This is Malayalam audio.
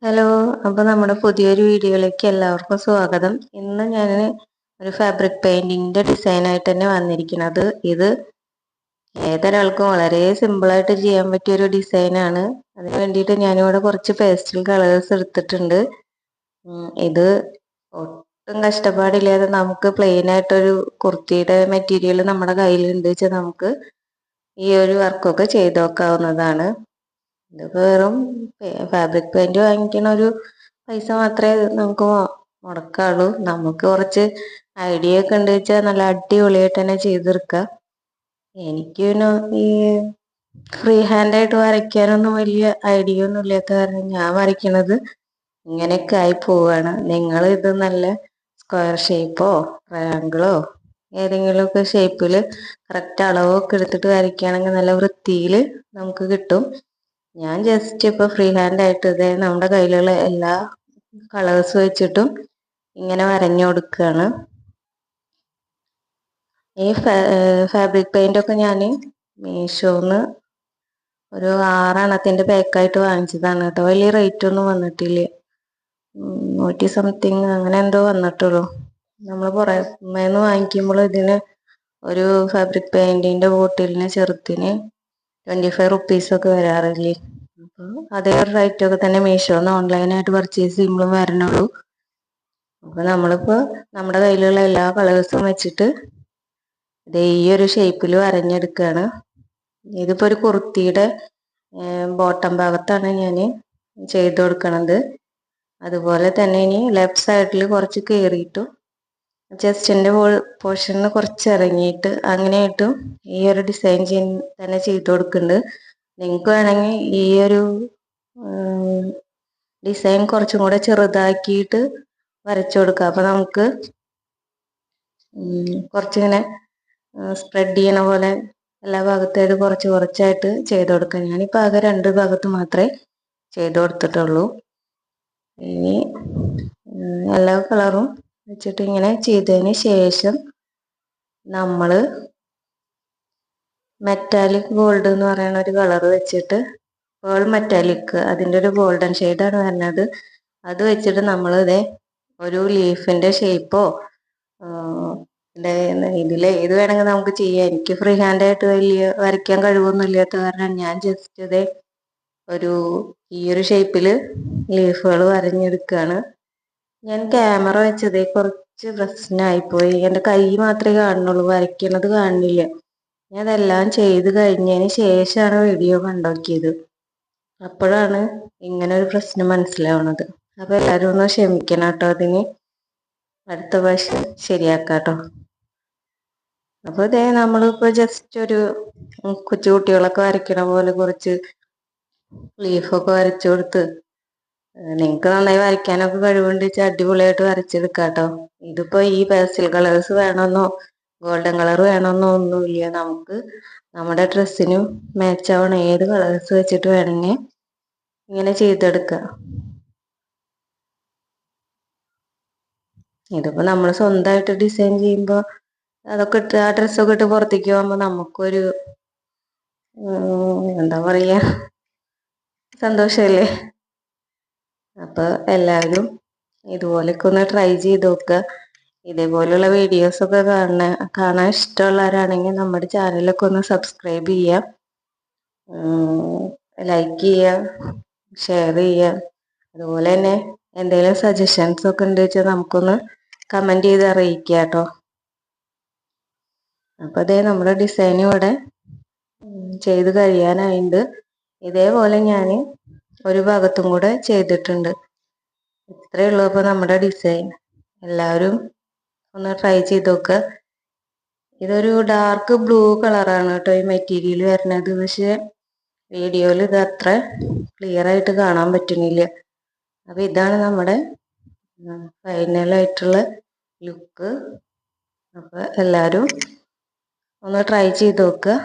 ഹലോ, അപ്പോൾ നമ്മുടെ പുതിയൊരു വീഡിയോയിലേക്ക് എല്ലാവർക്കും സ്വാഗതം. ഇന്ന് ഞാൻ ഒരു ഫാബ്രിക് പെയിന്റിങ്ങിന്റെ ഡിസൈനായിട്ട് തന്നെ വന്നിരിക്കുന്നത്. ഇത് ഏതൊരാൾക്കും വളരെ സിമ്പിളായിട്ട് ചെയ്യാൻ പറ്റിയ ഒരു ഡിസൈനാണ്. അതിന് വേണ്ടിയിട്ട് ഞാനിവിടെ കുറച്ച് പേസ്റ്റൽ കളേഴ്സ് എടുത്തിട്ടുണ്ട്. ഇത് ഒട്ടും കഷ്ടപ്പാടില്ലാതെ നമുക്ക് പ്ലെയിൻ ആയിട്ടൊരു കുർത്തിയുടെ മെറ്റീരിയൽ നമ്മുടെ കയ്യിലുണ്ട് വെച്ചാൽ നമുക്ക് ഈ ഒരു വർക്കൊക്കെ ചെയ്ത് നോക്കാവുന്നതാണ്. ഇതൊക്കെ വെറും ഫാബ്രിക് പെയിന്റ് വാങ്ങിക്കണ ഒരു പൈസ മാത്രമേ നമുക്ക് മുടക്കാവുള്ളൂ. നമുക്ക് കുറച്ച് ഐഡിയ ഒക്കെ ഉണ്ട് വെച്ചാൽ നല്ല അടിപൊളിയായിട്ട് തന്നെ ചെയ്തെടുക്കാം. എനിക്ക് പിന്നെ ഈ ഫ്രീ ഹാൻഡായിട്ട് വരയ്ക്കാനൊന്നും വലിയ ഐഡിയ ഒന്നും ഇല്ലാത്ത കാരണം ഞാൻ വരയ്ക്കണത് ഇങ്ങനെയൊക്കെ ആയി പോവാണ്. നിങ്ങൾ ഇത് നല്ല സ്ക്വയർ ഷേപ്പോ ട്രയാങ്കിളോ ഏതെങ്കിലുമൊക്കെ ഷേപ്പിൽ കറക്റ്റ് അളവൊക്കെ എടുത്തിട്ട് വരയ്ക്കുകയാണെങ്കിൽ നല്ല വൃത്തിയിൽ നമുക്ക് കിട്ടും. ഞാൻ ജസ്റ്റ് ഇപ്പോൾ ഫ്രീ ഹാൻഡ് ആയിട്ട് ഇതേ നമ്മുടെ കയ്യിലുള്ള എല്ലാ കളേഴ്സ് വെച്ചിട്ടും ഇങ്ങനെ വരഞ്ഞു കൊടുക്കുകയാണ്. ഈ ഫാബ്രിക് പെയിന്റ് ഒക്കെ ഞാൻ മീഷോന്ന് ഒരു 6 എണ്ണത്തിൻ്റെ പാക്കായിട്ട് വാങ്ങിച്ചതാണ് കേട്ടോ. വലിയ റേറ്റ് ഒന്നും വന്നിട്ടില്ല. 100 സംതിങ് അങ്ങനെ എന്തോ വന്നിട്ടുള്ളൂ. നമ്മൾ പുറമേന്ന് വാങ്ങിക്കുമ്പോൾ ഇതിന് ഒരു ഫാബ്രിക് പെയിന്റിന്റെ ബോട്ടിലിന് ചെറുത്തിന് 25 റുപ്പീസൊക്കെ വരാറില്ലേ. അപ്പോൾ അതേ ഒരു റേറ്റൊക്കെ തന്നെ മീഷോന്ന് ഓൺലൈനായിട്ട് പർച്ചേസ് ചെയ്യുമ്പോഴും വരണുള്ളൂ. അപ്പോൾ നമ്മളിപ്പോൾ നമ്മുടെ കയ്യിലുള്ള എല്ലാ കളേഴ്സും വെച്ചിട്ട് ഇത് ഈ ഒരു ഷേപ്പിൽ വരഞ്ഞെടുക്കുകയാണ്. ഇതിപ്പോൾ ഒരു കുർത്തിയുടെ ബോട്ടം ഭാഗത്താണ് ഞാൻ ചെയ്ത് കൊടുക്കണത്. അതുപോലെ തന്നെ ഇനി ലെഫ്റ്റ് സൈഡിൽ കുറച്ച് കയറിയിട്ടും ചെസ്റ്റിൻ്റെ പോർഷനിൽ കുറച്ച് ഇറങ്ങിയിട്ട് അങ്ങനെയായിട്ടും ഈ ഒരു ഡിസൈൻ തന്നെ ചെയ്ത് കൊടുക്കുന്നുണ്ട്. നിങ്ങൾക്ക് വേണമെങ്കിൽ ഈ ഒരു ഡിസൈൻ കുറച്ചും കൂടെ ചെറുതാക്കിയിട്ട് വരച്ചു കൊടുക്കാം. അപ്പോൾ നമുക്ക് കുറച്ചിങ്ങനെ സ്പ്രെഡ് ചെയ്യണ പോലെ എല്ലാ ഭാഗത്തായിട്ട് കുറച്ച് കുറച്ചായിട്ട് ചെയ്ത് കൊടുക്കാം. ഞാനിപ്പോൾ ആകെ 2 ഭാഗത്ത് മാത്രമേ ചെയ്ത് കൊടുത്തിട്ടുള്ളൂ. ഇനി എല്ലാ കളറും വെച്ചിട്ട് ഇങ്ങനെ ചെയ്തതിന് ശേഷം നമ്മൾ മെറ്റാലിക് ഗോൾഡ് എന്ന് പറയുന്ന ഒരു കളർ വെച്ചിട്ട് പേൾ മെറ്റാലിക് അതിൻ്റെ ഒരു ഗോൾഡൻ ഷെയ്ഡാണ് വരുന്നത്. അത് വെച്ചിട്ട് നമ്മൾ ഇതേ ഒരു ലീഫിൻ്റെ ഷേപ്പോ ഇതിൽ ഏത് വേണമെങ്കിൽ നമുക്ക് ചെയ്യാം. എനിക്ക് ഫ്രീ ഹാൻഡായിട്ട് വലിയ വരയ്ക്കാൻ കഴിവൊന്നും ഇല്ലാത്ത കാരണം ഞാൻ ജസ്റ്റ് ഇതേ ഈ ഒരു ഷേപ്പിൽ ലീഫുകൾ വരഞ്ഞെടുക്കുകയാണ്. ഞാൻ ക്യാമറ വെച്ചതേ കുറച്ച് പ്രശ്നമായിപ്പോയി. എൻ്റെ കൈ മാത്രമേ കാണുന്നുള്ളൂ, വരയ്ക്കണത് കാണുന്നില്ല. ഞാൻ അതെല്ലാം ചെയ്ത് കഴിഞ്ഞതിന് ശേഷമാണ് വീഡിയോ കണ്ടോക്കിയത്. അപ്പോഴാണ് ഇങ്ങനെ ഒരു പ്രശ്നം മനസ്സിലാവുന്നത്. അപ്പോൾ എല്ലാവരും ഒന്ന് ക്ഷമിക്കണം കേട്ടോ. അതിന് അടുത്ത പ്രാവശ്യം ശരിയാക്കാം കേട്ടോ. അപ്പോൾ ഇതേ നമ്മളിപ്പോൾ ജസ്റ്റ് ഒരു കൊച്ചു കുട്ടികളൊക്കെ വരയ്ക്കണ പോലെ കുറച്ച് ലീഫൊക്കെ വരച്ചു കൊടുത്ത് നിങ്ങൾക്ക് നന്നായി വരയ്ക്കാനൊക്കെ കഴിവുണ്ട് വെച്ചാൽ അടിപൊളിയായിട്ട് വരച്ചെടുക്കാം കേട്ടോ. ഇതിപ്പോൾ ഈ പേസ്റ്റൽ കളേഴ്സ് വേണമെന്നോ ഗോൾഡൻ കളർ വേണമെന്നോ ഒന്നുമില്ല. നമുക്ക് നമ്മുടെ ഡ്രസ്സിന് മാച്ച് ആവണ ഏത് കളേഴ്സ് വെച്ചിട്ട് വേണമെങ്കിൽ ഇങ്ങനെ ചെയ്തെടുക്കുക. ഇതിപ്പോൾ നമ്മൾ സ്വന്തമായിട്ട് ഡിസൈൻ ചെയ്യുമ്പോൾ അതൊക്കെ ഇട്ട് ആ ഡ്രസ്സൊക്കെ ഇട്ട് പുറത്തേക്ക് പോകുമ്പോൾ നമുക്കൊരു എന്താ പറയുക, സന്തോഷമല്ലേ. അപ്പോൾ എല്ലാവരും ഇതുപോലെയൊക്കെ ഒന്ന് ട്രൈ ചെയ്ത് നോക്കുക. ഇതേപോലെയുള്ള വീഡിയോസൊക്കെ കാണാൻ ഇഷ്ടമുള്ളവരാണെങ്കിൽ നമ്മുടെ ചാനലൊക്കെ ഒന്ന് സബ്സ്ക്രൈബ് ചെയ്യുക, ലൈക്ക് ചെയ്യുക, ഷെയർ ചെയ്യുക. അതുപോലെ തന്നെ എന്തെങ്കിലും സജഷൻസ് ഒക്കെ ഉണ്ട് വെച്ചാൽ നമുക്കൊന്ന് കമൻറ്റ് ചെയ്ത് അറിയിക്കുക കേട്ടോ. അപ്പോൾ അതേ നമ്മുടെ ഡിസൈൻ ഇവിടെ ചെയ്ത് കഴിയാനായിട്ടുണ്ട്. ഇതേപോലെ ഞാൻ ഒരു ഭാഗത്തും കൂടെ ചെയ്തിട്ടുണ്ട്. ഇത്രയേ ഉള്ളൂ അപ്പോൾ നമ്മുടെ ഡിസൈൻ. എല്ലാവരും ഒന്ന് ട്രൈ ചെയ്ത് നോക്കുക. ഇതൊരു ഡാർക്ക് ബ്ലൂ കളറാണ് കേട്ടോ ഈ മെറ്റീരിയൽ വരുന്നത്. പക്ഷേ വീഡിയോയിൽ ഇത് അത്ര ക്ലിയർ ആയിട്ട് കാണാൻ പറ്റുന്നില്ല. അപ്പോൾ ഇതാണ് നമ്മുടെ ഫൈനലായിട്ടുള്ള ലുക്ക്. അപ്പോൾ എല്ലാവരും ഒന്ന് ട്രൈ ചെയ്ത് നോക്കുക.